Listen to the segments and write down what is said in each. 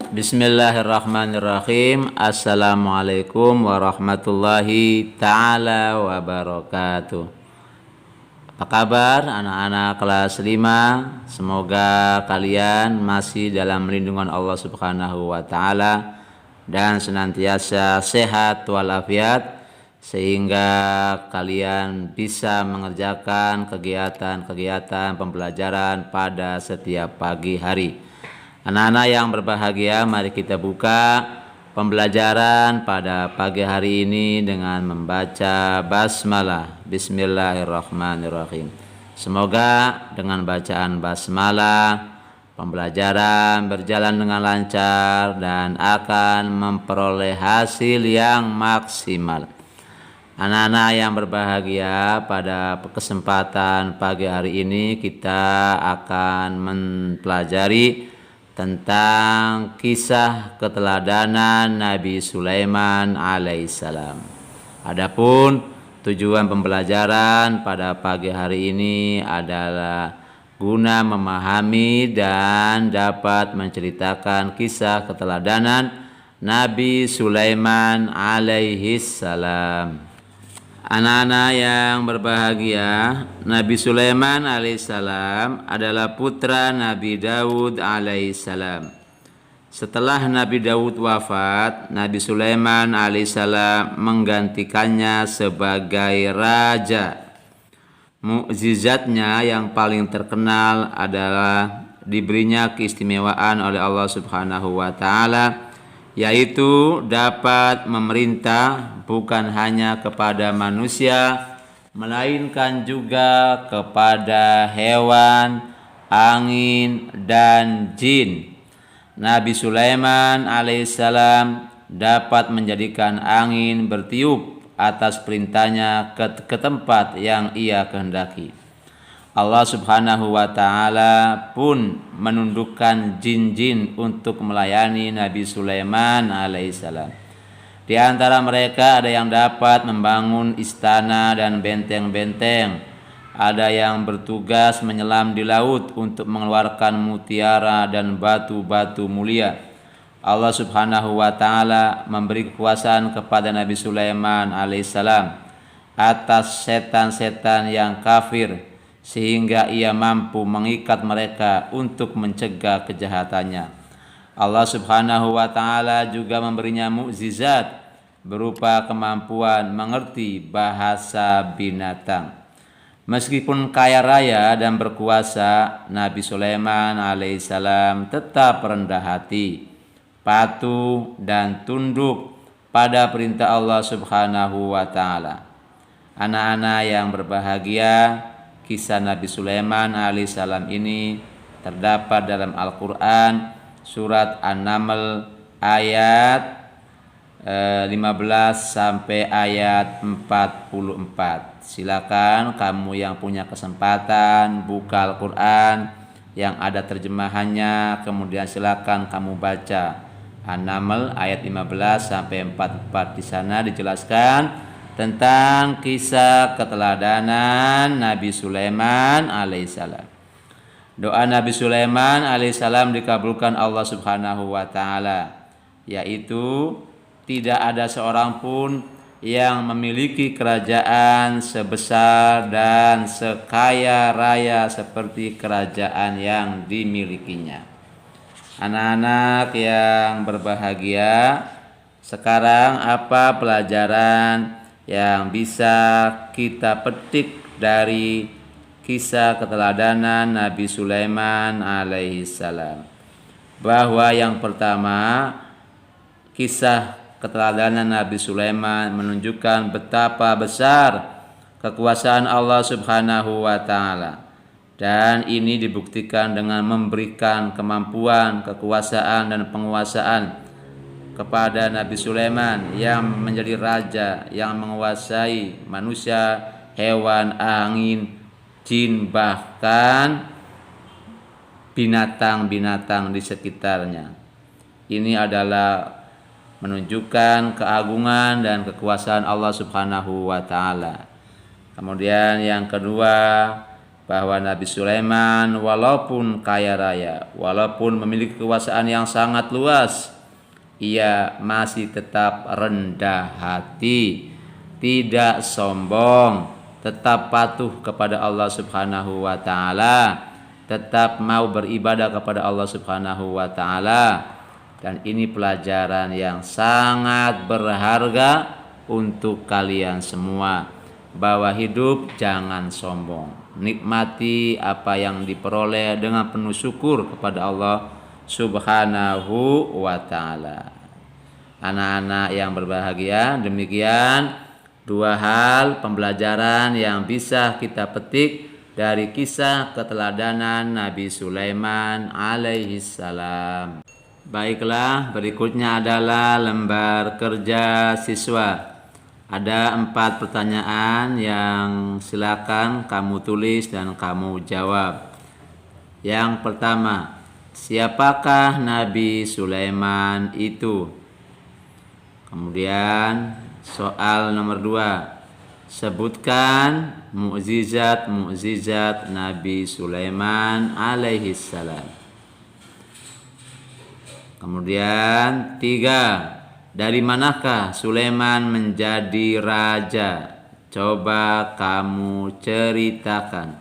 Bismillahirrahmanirrahim. Assalamualaikum warahmatullahi ta'ala wabarakatuh. Apa kabar anak-anak kelas 5? Semoga kalian masih dalam lindungan Allah Subhanahu wa ta'ala dan senantiasa sehat walafiat, sehingga kalian bisa mengerjakan kegiatan-kegiatan pembelajaran pada setiap pagi hari. Anak-anak yang berbahagia, mari kita buka pembelajaran pada pagi hari ini dengan membaca basmalah. Bismillahirrahmanirrahim. Semoga dengan bacaan basmalah pembelajaran berjalan dengan lancar dan akan memperoleh hasil yang maksimal. Anak-anak yang berbahagia, pada kesempatan pagi hari ini kita akan mempelajari tentang kisah keteladanan Nabi Sulaiman alaihissalam. Adapun tujuan pembelajaran pada pagi hari ini adalah guna memahami dan dapat menceritakan kisah keteladanan Nabi Sulaiman alaihissalam. Anak-anak yang berbahagia, Nabi Sulaiman alaihissalam adalah putra Nabi Daud alaihissalam. Setelah Nabi Daud wafat, Nabi Sulaiman alaihissalam menggantikannya sebagai raja. Mukjizatnya yang paling terkenal adalah diberinya keistimewaan oleh Allah Subhanahu wa ta'ala, yaitu dapat memerintah bukan hanya kepada manusia, melainkan juga kepada hewan, angin, dan jin. Nabi Sulaiman alaihissalam dapat menjadikan angin bertiup atas perintahnya ke tempat yang ia kehendaki. Allah Subhanahu wa ta'ala pun menundukkan jin-jin untuk melayani Nabi Sulaiman alaihissalam. Di antara mereka ada yang dapat membangun istana dan benteng-benteng. Ada yang bertugas menyelam di laut untuk mengeluarkan mutiara dan batu-batu mulia. Allah Subhanahu wa ta'ala memberi kekuasaan kepada Nabi Sulaiman alaihissalam atas setan-setan yang kafir, sehingga ia mampu mengikat mereka untuk mencegah kejahatannya. Allah Subhanahu wa ta'ala juga memberinya mukjizat berupa kemampuan mengerti bahasa binatang. Meskipun kaya raya dan berkuasa, Nabi Sulaiman alaihissalam tetap rendah hati, patuh dan tunduk pada perintah Allah Subhanahu wa ta'ala. Anak-anak yang berbahagia, kisah Nabi Sulaiman alaihissalam ini terdapat dalam Al-Quran surat An-Naml ayat 15 sampai ayat 44. Silakan kamu yang punya kesempatan buka Al-Quran yang ada terjemahannya, kemudian silakan kamu baca An-Naml ayat 15 sampai 44. Di sana dijelaskan tentang kisah keteladanan Nabi Sulaiman alaihissalam. Doa Nabi Sulaiman alaihissalam dikabulkan Allah Subhanahu wa ta'ala, yaitu tidak ada seorang pun yang memiliki kerajaan sebesar dan sekaya raya seperti kerajaan yang dimilikinya. Anak-anak yang berbahagia, sekarang apa pelajaran yang bisa kita petik dari kisah keteladanan Nabi Sulaiman alaihissalam? Bahwa yang pertama, kisah keteladanan Nabi Sulaiman menunjukkan betapa besar kekuasaan Allah Subhanahu wa ta'ala, dan ini dibuktikan dengan memberikan kemampuan, kekuasaan, dan penguasaan kepada Nabi Sulaiman yang menjadi raja yang menguasai manusia, hewan, angin, jin, bahkan binatang-binatang di sekitarnya. Ini adalah menunjukkan keagungan dan kekuasaan Allah Subhanahu wa ta'ala. Kemudian yang kedua, bahwa Nabi Sulaiman walaupun kaya raya, walaupun memiliki kekuasaan yang sangat luas, ia masih tetap rendah hati, tidak sombong, tetap patuh kepada Allah Subhanahu wa taala, tetap mau beribadah kepada Allah Subhanahu wa taala. Dan ini pelajaran yang sangat berharga untuk kalian semua, bahwa hidup jangan sombong. Nikmati apa yang diperoleh dengan penuh syukur kepada Allah Subhanahu wa ta'ala. Anak-anak yang berbahagia, demikian dua hal pembelajaran yang bisa kita petik dari kisah keteladanan Nabi Sulaiman alaihissalam. Baiklah, berikutnya adalah lembar kerja siswa. Ada 4 pertanyaan yang silakan kamu tulis dan kamu jawab. Yang pertama, siapakah Nabi Sulaiman itu? Kemudian soal nomor 2, sebutkan mukjizat Nabi Sulaiman alaihissalam. Kemudian 3, dari manakah Sulaiman menjadi raja? Coba kamu ceritakan.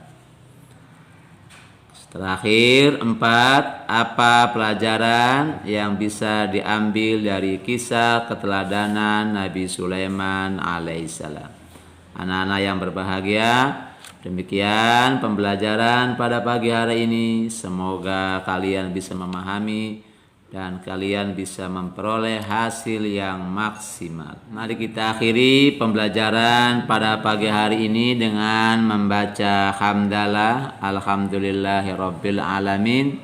Terakhir 4, apa pelajaran yang bisa diambil dari kisah keteladanan Nabi Sulaiman alaihissalam? Anak-anak yang berbahagia, demikian pembelajaran pada pagi hari ini. Semoga kalian bisa memahami dan kalian bisa memperoleh hasil yang maksimal. Mari kita akhiri pembelajaran pada pagi hari ini dengan membaca hamdalah alhamdulillahirabbil alamin.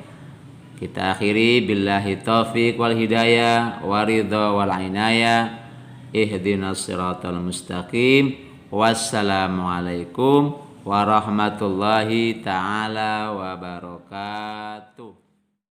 Kita akhiri billahi taufiq wal hidayah waridha wal inayah ihdinas siratal mustaqim. Wassalamualaikum warahmatullahi taala wabarakatuh.